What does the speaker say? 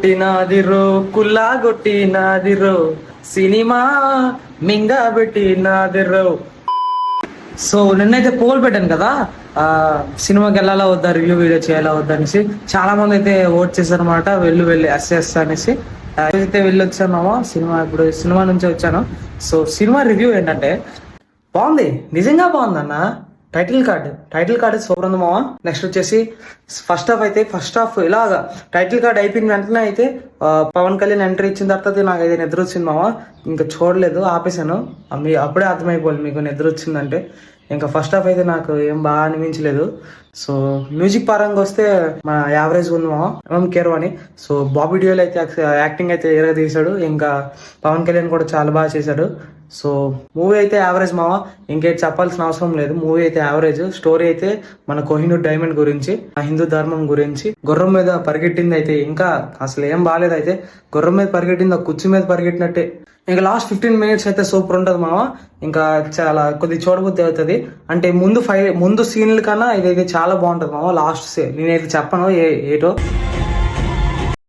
కొట్టినాదిరో కుల్లా కొట్టినాదిరో cinema మింగా పెట్టినాదిరో. So నిన్నైతే pole పెట్టాను కదా, సినిమాకి వెళ్ళాలా వద్దా, రివ్యూ వీడియో చేయాలా వద్దా అనేసి. చాలా మంది అయితే ఓట్ చేశారు అనమాట, వెళ్ళి ఎస్ అనేసి. అయితే వెళ్ళి వచ్చాను సినిమా, ఇప్పుడు సినిమా నుంచి వచ్చాను. సో సినిమా రివ్యూ ఏంటంటే బాగుంది, నిజంగా బాగుంది అన్న. టైటిల్ కార్డ్ సూపర్ ఉంది మామ. నెక్స్ట్ వచ్చేసి ఫస్ట్ హాఫ్ ఇలాగా టైటిల్ కార్డ్ అయిపోయిన వెంటనే అయితే పవన్ కళ్యాణ్ ఎంట్రీ ఇచ్చిన తర్వాత నాకు అయితే నిద్ర వచ్చింది మామ. ఇంకా చూడలేదు, ఆపేసాను. అప్పుడే అర్థమైపోయింది మీకు నిద్ర వచ్చిందంటే. ఇంకా ఫస్ట్ హాఫ్ అయితే నాకు ఏం బాగా అనిపించలేదు. సో మ్యూజిక్ పరంగా వస్తే మన యావరేజ్ ఉంది మామ, ఎంఎం కీరవాణి. సో బాబీ డియోల్ అయితే యాక్టింగ్ అయితే ఎరగ తీశాడు. ఇంకా పవన్ కళ్యాణ్ కూడా చాలా బాగా చేశాడు. సో మూవీ అయితే యావరేజ్ మామ, ఇంకేం చెప్పాల్సిన అవసరం లేదు. మూవీ అయితే యావరేజ్. స్టోరీ అయితే మన కోహినూర్ డైమండ్ గురించి, హిందూ ధర్మం గురించి. గుర్రం మీద పరిగెట్టింది అయితే ఇంకా అసలు ఏం బాగాలేదు. అయితే గుర్రం మీద పరిగెట్టింది, ఆ కుర్చీ మీద పరిగెట్టినట్టే. ఇంకా లాస్ట్ 15 minutes అయితే సూపర్ ఉంటుంది మామ. ఇంకా చాలా కొద్ది చూడబుద్ధి అవుతుంది. అంటే ముందు సీన్ల కన్నా ఇదైతే చాలా బాగుంటుంది మామ. లాస్ట్ నేనైతే చెప్పను ఏటో.